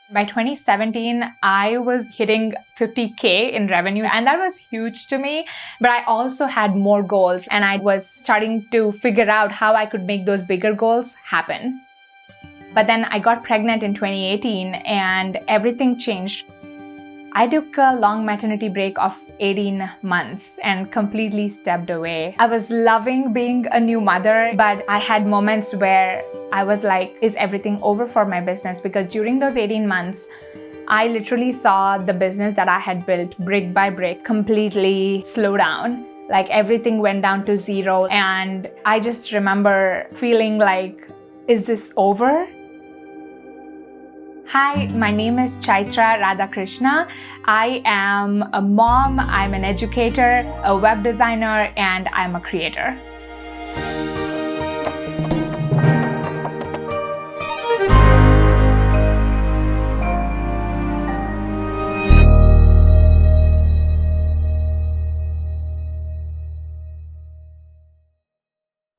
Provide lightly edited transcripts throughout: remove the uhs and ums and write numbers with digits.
By 2017, I was hitting 50K in revenue, and that was huge to me. But I also had more goals, and I was starting to figure out how I could make those bigger goals happen. But then I got pregnant in 2018, and everything changed. I took a long maternity break of 18 months and completely stepped away. I was loving being a new mother, but I had moments where I was like, is everything over for my business? Because during those 18 months, I literally saw the business that I had built brick by brick completely slow down. Like everything went down to zero. And I just remember feeling like, is this over? Hi, my name is Chaitra Radhakrishna. I am a mom, I'm an educator, a web designer, and I'm a creator.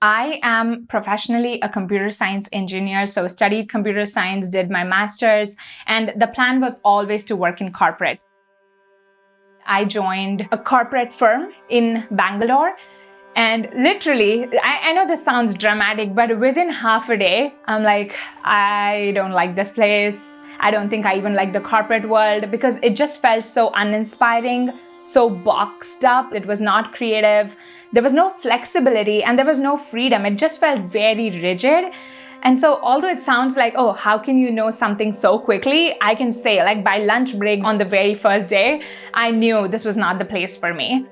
I am professionally a computer science engineer, so studied computer science, did my master's, and the plan was always to work in corporate. I joined a corporate firm in Bangalore, and literally, I know this sounds dramatic, but within half a day, I'm like, I don't like this place. I don't think I even like the corporate world, because it just felt so uninspiring, so boxed up. It was not creative. There was no flexibility and there was no freedom. It just felt very rigid. And so although it sounds like, oh, how can you know something so quickly? I can say, like, by lunch break on the very first day, I knew this was not the place for me.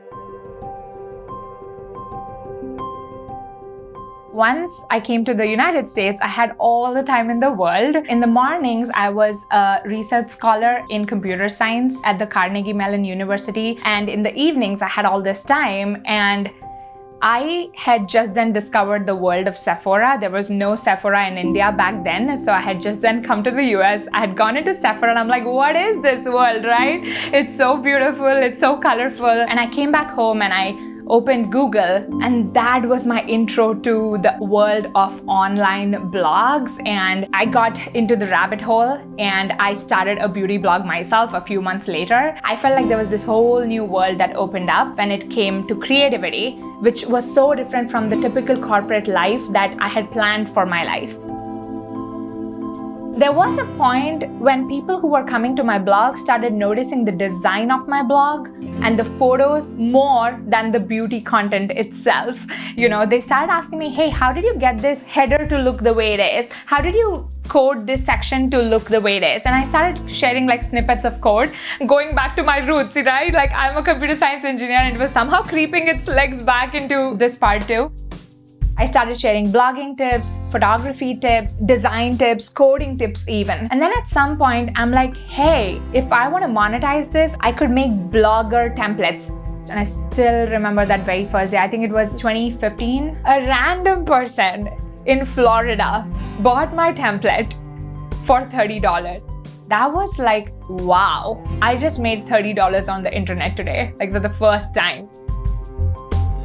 Once I came to the United States, I had all the time in the world. In the mornings, I was a research scholar in computer science at the Carnegie Mellon University. And in the evenings, I had all this time. And I had just then discovered the world of Sephora. There was no Sephora in India back then. So I had just then come to the US. I had gone into Sephora and I'm like, what is this world, right? It's so beautiful. It's so colorful. And I came back home and I opened Google, and that was my intro to the world of online blogs. And I got into the rabbit hole and I started a beauty blog myself a few months later. I felt like there was this whole new world that opened up when it came to creativity, which was so different from the typical corporate life that I had planned for my life. There was a point when people who were coming to my blog started noticing the design of my blog and the photos more than the beauty content itself. You know, they started asking me, hey, how did you get this header to look the way it is? How did you code this section to look the way it is? And I started sharing like snippets of code, going back to my roots, right? Like, I'm a computer science engineer and it was somehow creeping its legs back into this part too. I started sharing blogging tips, photography tips, design tips, coding tips even. And then at some point, I'm like, hey, if I want to monetize this, I could make blogger templates. And I still remember that very first day, I think it was 2015, a random person in Florida bought my template for $30. That was like, wow, I just made $30 on the internet today, like for the first time.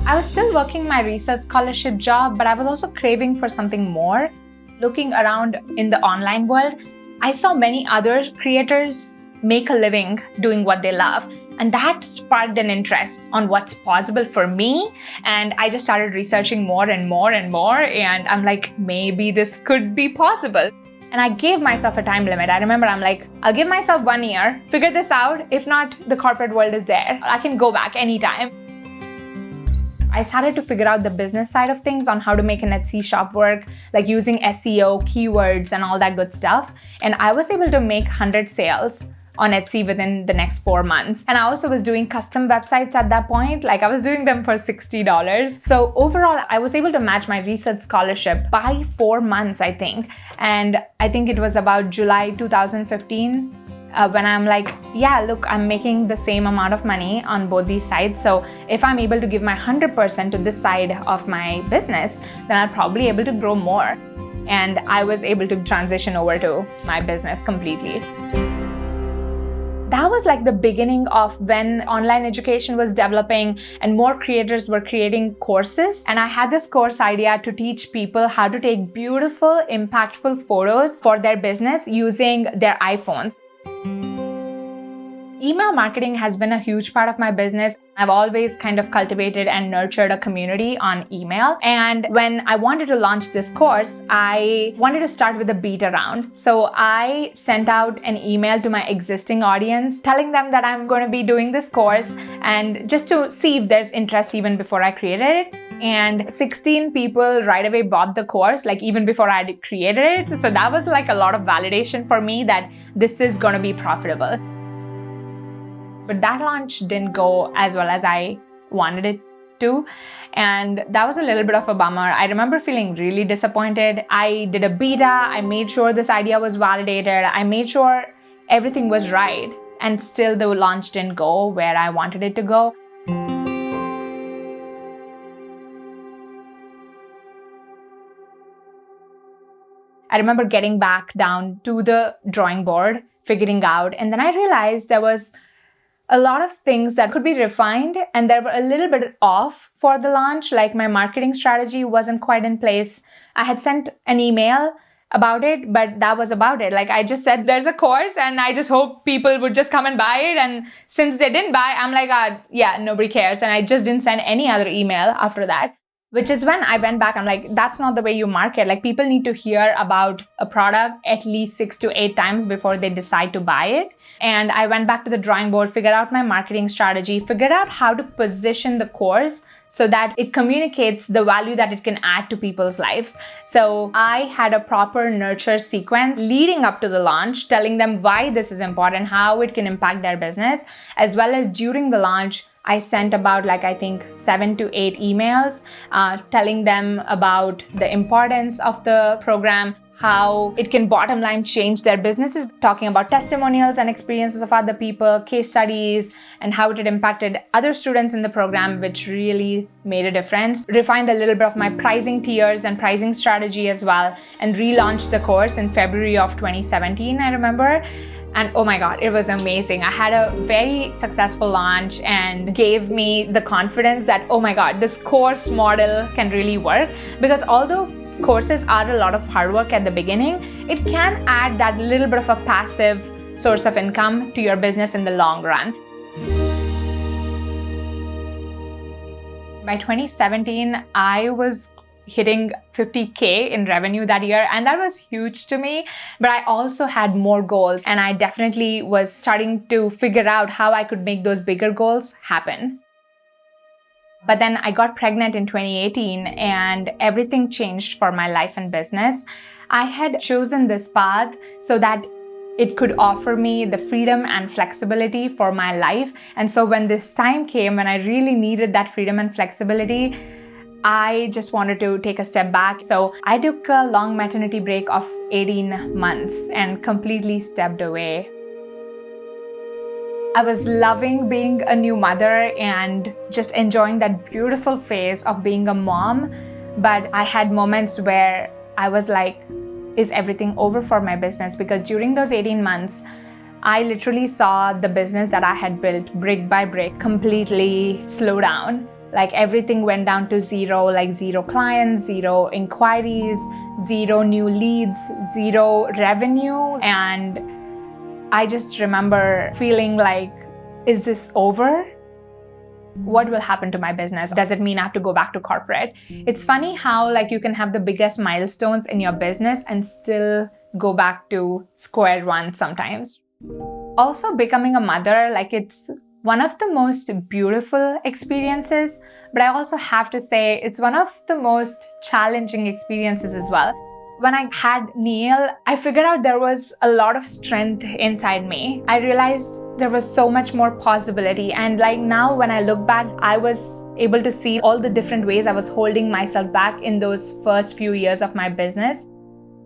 I was still working my research scholarship job, but I was also craving for something more. Looking around in the online world, I saw many other creators make a living doing what they love. And that sparked an interest on what's possible for me. And I just started researching more and more and more. And I'm like, maybe this could be possible. And I gave myself a time limit. I remember I'm like, I'll give myself 1 year, figure this out. If not, the corporate world is there. I can go back anytime. I started to figure out the business side of things on how to make an Etsy shop work, like using SEO, keywords, and all that good stuff. And I was able to make 100 sales on Etsy within the next 4 months. And I also was doing custom websites at that point. Like, I was doing them for $60. So overall, I was able to match my research scholarship by 4 months, I think. And I think it was about July 2015. When I'm like, yeah, look, I'm making the same amount of money on both these sides. So if I'm able to give my 100% to this side of my business, then I'll probably be able to grow more. And I was able to transition over to my business completely. that was like the beginning of when online education was developing and more creators were creating courses. And I had this course idea to teach people how to take beautiful, impactful photos for their business using their iPhones. Email marketing has been a huge part of my business. I've always kind of cultivated and nurtured a community on email. And when I wanted to launch this course, I wanted to start with a beta round. So I sent out an email to my existing audience telling them that I'm going to be doing this course and just to see if there's interest even before I created it. And 16 people right away bought the course, like even before I had created it. So that was like a lot of validation for me that this is going to be profitable. But that launch didn't go as well as I wanted it to. And that was a little bit of a bummer. I remember feeling really disappointed. I did a beta. I made sure this idea was validated. I made sure everything was right. And still the launch didn't go where I wanted it to go. I remember getting back down to the drawing board, figuring out. And then I realized there was a lot of things that could be refined and they were a little bit off for the launch. Like my marketing strategy wasn't quite in place. I had sent an email about it, but that was about it. Like I just said, there's a course and I just hope people would just come and buy it. And since they didn't buy, I'm like, yeah, nobody cares. And I just didn't send any other email after that. Which is when I went back, I'm like, that's not the way you market. Like people need to hear about a product at least 6 to 8 times before they decide to buy it. And I went back to the drawing board, figured out my marketing strategy, figured out how to position the course so that it communicates the value that it can add to people's lives. So I had a proper nurture sequence leading up to the launch, telling them why this is important, how it can impact their business, as well as during the launch, I sent about I think 7 to 8 emails telling them about the importance of the program, how it can bottom line change their businesses, talking about testimonials and experiences of other people, case studies, and how it had impacted other students in the program, which really made a difference. Refined a little bit of my pricing tiers and pricing strategy as well, and relaunched the course in February of 2017, I remember. And oh my God, it was amazing. I had a very successful launch and gave me the confidence that, oh my God, this course model can really work. Because although courses are a lot of hard work at the beginning, it can add that little bit of a passive source of income to your business in the long run. By 2017, I was hitting 50K in revenue that year, and that was huge to me. But I also had more goals, and I definitely was starting to figure out how I could make those bigger goals happen. But then I got pregnant in 2018 and everything changed for my life and business. I had chosen this path so that it could offer me the freedom and flexibility for my life. And so when this time came, when I really needed that freedom and flexibility, I just wanted to take a step back. So I took a long maternity break of 18 months and completely stepped away. I was loving being a new mother and just enjoying that beautiful phase of being a mom. But I had moments where I was like, is everything over for my business? Because during those 18 months, I literally saw the business that I had built brick by brick completely slow down. Like everything went down to zero, like 0 clients, 0 inquiries, 0 new leads, 0 revenue. And I just remember feeling like, is this over? What will happen to my business? Does it mean I have to go back to corporate? It's funny how you can have the biggest milestones in your business and still go back to square one sometimes. Also, becoming a mother, it's one of the most beautiful experiences, but I also have to say it's one of the most challenging experiences as well. When I had Neil, I figured out there was a lot of strength inside me. I realized there was so much more possibility. And now when I look back, I was able to see all the different ways I was holding myself back in those first few years of my business.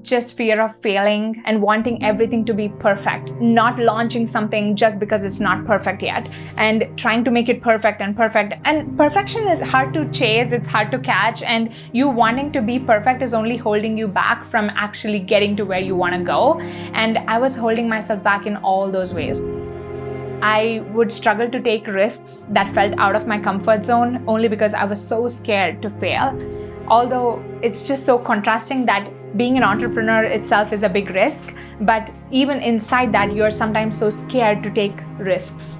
Just fear of failing and wanting everything to be perfect, not launching something just because it's not perfect yet, and trying to make it perfect. And perfection is hard to chase, it's hard to catch, and you wanting to be perfect is only holding you back from actually getting to where you want to go. And I was holding myself back in all those ways. I would struggle to take risks that felt out of my comfort zone only because I was so scared to fail. Although it's just so contrasting that being an entrepreneur itself is a big risk, but even inside that, you're sometimes so scared to take risks.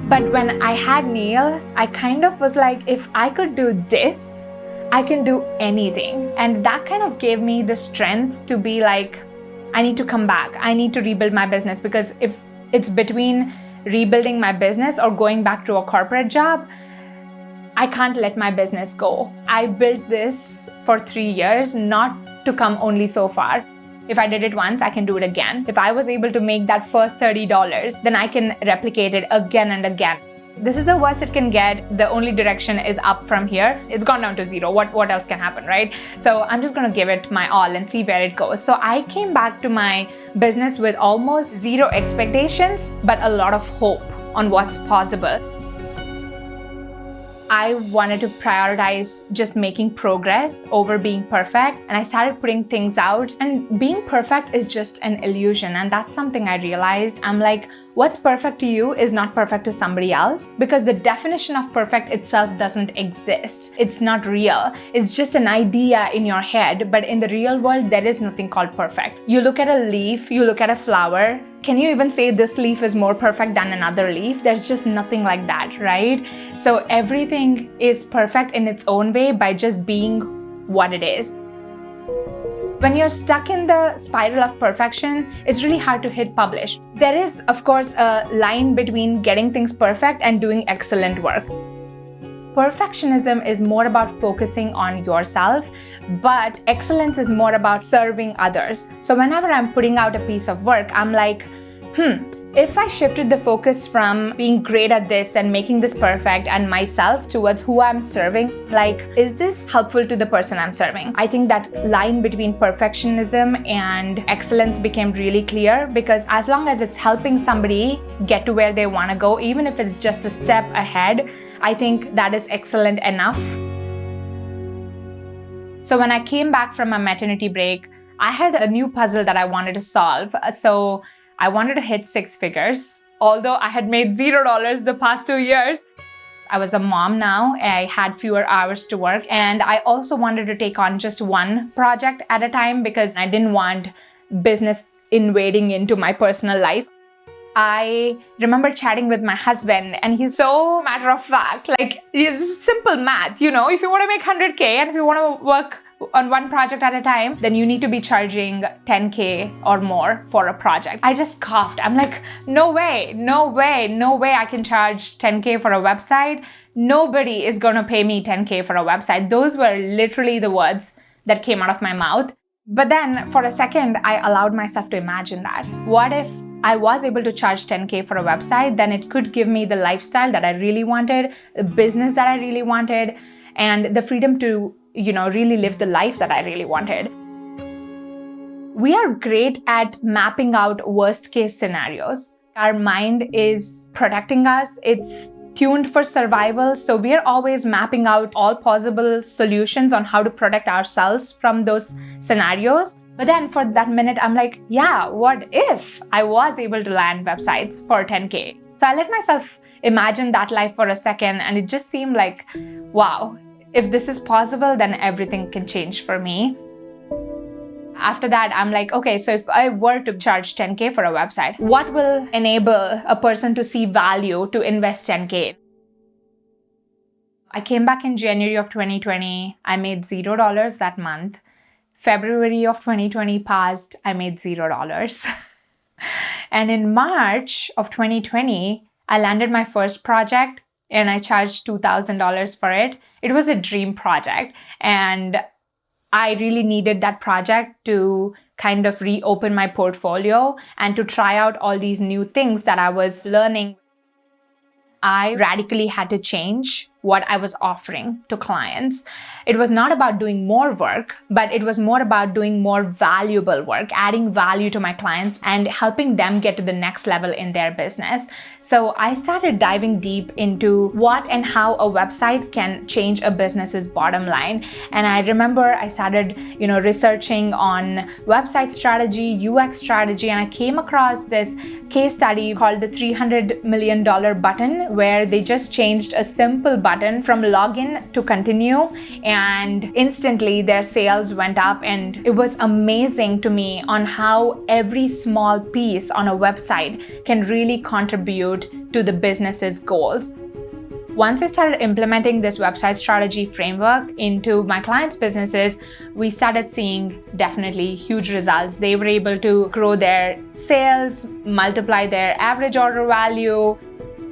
But when I had Neil, I kind of was like, if I could do this, I can do anything. And that kind of gave me the strength to be like, I need to come back. I need to rebuild my business, because if it's between rebuilding my business or going back to a corporate job, I can't let my business go. I built this for 3 years, not to come only so far. If I did it once, I can do it again. If I was able to make that first $30, then I can replicate it again and again. This is the worst it can get. The only direction is up from here. It's gone down to zero. What else can happen, right? So I'm just gonna give it my all and see where it goes. So I came back to my business with almost zero expectations, but a lot of hope on what's possible. I wanted to prioritize just making progress over being perfect, and I started putting things out, and being perfect is just an illusion, and that's something I realized. I'm like, what's perfect to you is not perfect to somebody else, because the definition of perfect itself doesn't exist. It's not real. It's just an idea in your head, but in the real world, there is nothing called perfect. You look at a leaf, you look at a flower, can you even say this leaf is more perfect than another leaf? There's just nothing like that, right? So everything is perfect in its own way by just being what it is. When you're stuck in the spiral of perfection, it's really hard to hit publish. There is, of course, a line between getting things perfect and doing excellent work. Perfectionism is more about focusing on yourself, but excellence is more about serving others. So whenever I'm putting out a piece of work, I'm like, if I shifted the focus from being great at this and making this perfect and myself towards who I'm serving, like, is this helpful to the person I'm serving? I think that line between perfectionism and excellence became really clear, because as long as it's helping somebody get to where they want to go, even if it's just a step ahead, I think that is excellent enough. So when I came back from my maternity break, I had a new puzzle that I wanted to solve. So I wanted to hit 6 figures, although I had made $0 the past 2 years. I was a mom now, I had fewer hours to work, and I also wanted to take on just one project at a time because I didn't want business invading into my personal life. I remember chatting with my husband, and he's so matter of fact, like, it's simple math, you know, if you want to make 100K and if you want to work on one project at a time, then you need to be charging 10K or more for a project. I just coughed. I'm like, no way I can charge 10K for a website. Nobody is going to pay me 10K for a website. Those were literally the words that came out of my mouth. But then for a second, I allowed myself to imagine that. What if I was able to charge 10K for a website? Then it could give me the lifestyle that I really wanted, the business that I really wanted, and the freedom to really live the life that I really wanted. We are great at mapping out worst case scenarios. Our mind is protecting us. It's tuned for survival. So we are always mapping out all possible solutions on how to protect ourselves from those scenarios. But then for that minute, I'm like, yeah, what if I was able to land websites for 10K? So I let myself imagine that life for a second, and it just seemed like, wow, if this is possible, then everything can change for me. After that, I'm like, okay, so if I were to charge 10K for a website, what will enable a person to see value to invest 10K? I came back in January of 2020. I made $0 that month. February of 2020 passed. I made $0. And in March of 2020, I landed my first project, and I charged $2,000 for it. It was a dream project, and I really needed that project to kind of reopen my portfolio and to try out all these new things that I was learning. I radically had to change what I was offering to clients. It was not about doing more work, but it was more about doing more valuable work, adding value to my clients and helping them get to the next level in their business. So I started diving deep into what and how a website can change a business's bottom line. And I remember I started, researching on website strategy, UX strategy, and I came across this case study called the $300 million button, where they just changed a simple button from login to continue, and instantly their sales went up. And it was amazing to me on how every small piece on a website can really contribute to the business's goals. Once I started implementing this website strategy framework into my clients' businesses, we started seeing definitely huge results. They were able to grow their sales, multiply their average order value.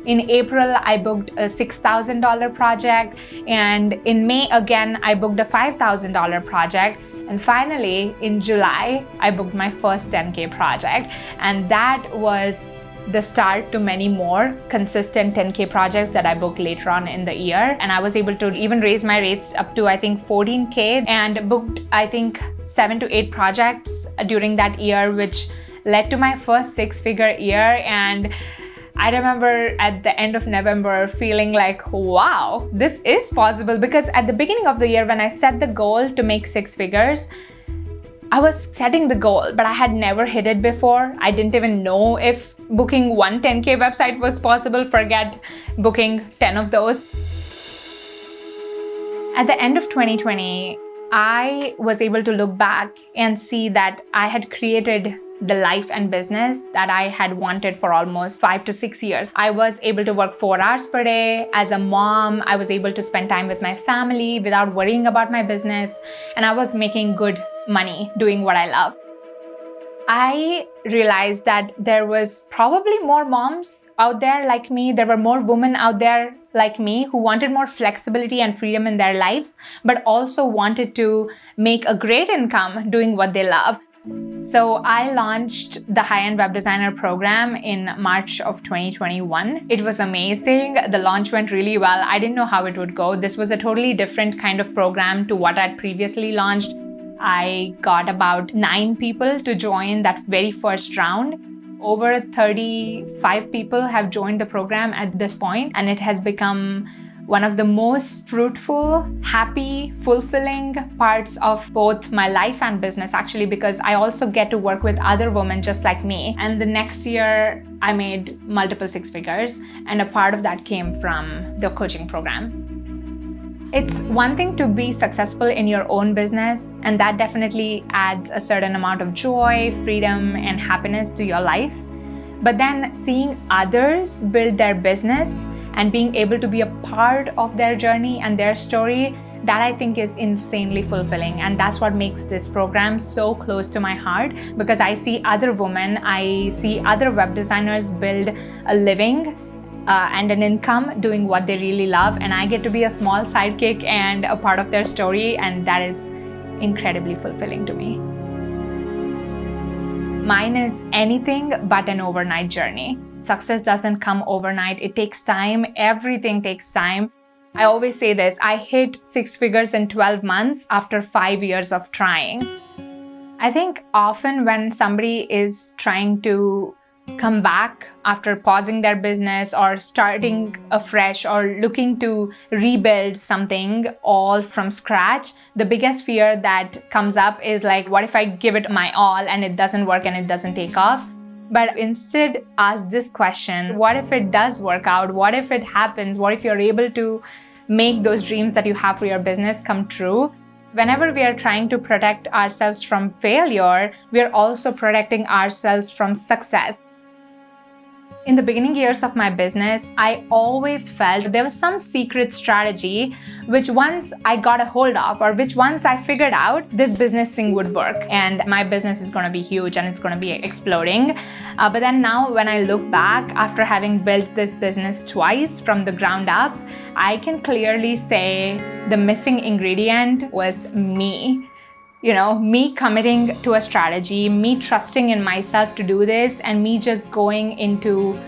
In April, I booked a $6,000 project, and in May again, I booked a $5,000 project. And finally, in July, I booked my first 10K project, and that was the start to many more consistent 10K projects that I booked later on in the year. And I was able to even raise my rates up to, 14K, and booked, 7 to 8 projects during that year, which led to my first 6-figure year. And I remember at the end of November feeling like, wow, this is possible. Because at the beginning of the year, when I set the goal to make 6 figures, I was setting the goal, but I had never hit it before. I didn't even know if booking one 10K website was possible, forget booking 10 of those. At the end of 2020, I was able to look back and see that I had created the life and business that I had wanted for almost 5 to 6 years. I was able to work 4 hours per day. As a mom, I was able to spend time with my family without worrying about my business, and I was making good money doing what I love. I realized that there was probably more moms out there like me. There were more women out there like me who wanted more flexibility and freedom in their lives, but also wanted to make a great income doing what they love. So I launched the High-End Web Designer program in March of 2021. It was amazing. The launch went really well. I didn't know how it would go. This was a totally different kind of program to what I'd previously launched. I got about 9 people to join that very first round. Over 35 people have joined the program at this point, and it has become one of the most fruitful, happy, fulfilling parts of both my life and business, actually, because I also get to work with other women just like me. And the next year, I made multiple 6 figures, and a part of that came from the coaching program. It's one thing to be successful in your own business, and that definitely adds a certain amount of joy, freedom, and happiness to your life. But then seeing others build their business and being able to be a part of their journey and their story, that I think is insanely fulfilling. And that's what makes this program so close to my heart, because I see other women, I see other web designers build a living and an income doing what they really love, and I get to be a small sidekick and a part of their story, and that is incredibly fulfilling to me. Mine is anything but an overnight journey. Success doesn't come overnight. It takes time. Everything takes time. I always say this, I hit 6 figures in 12 months after 5 years of trying. I think often when somebody is trying to come back after pausing their business or starting afresh or looking to rebuild something all from scratch, the biggest fear that comes up is like, what if I give it my all and it doesn't work and it doesn't take off? But instead, ask this question, what if it does work out? What if it happens? What if you're able to make those dreams that you have for your business come true? Whenever we are trying to protect ourselves from failure, we are also protecting ourselves from success. In the beginning years of my business, I always felt there was some secret strategy which once I got a hold of, or which once I figured out, this business thing would work and my business is going to be huge and it's going to be exploding. But then now when I look back after having built this business twice from the ground up, I can clearly say the missing ingredient was me. Me committing to a strategy, me trusting in myself to do this, and me just going into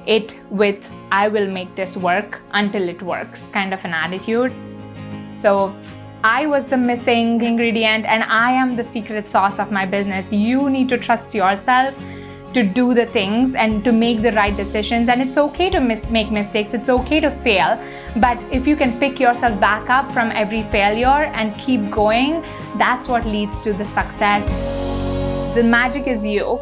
it with I will make this work until it works kind of an attitude. So I was the missing ingredient and I am the secret sauce of my business. You need to trust yourself to do the things and to make the right decisions. And it's okay to make mistakes. It's okay to fail. But if you can pick yourself back up from every failure and keep going, that's what leads to the success. The magic is you.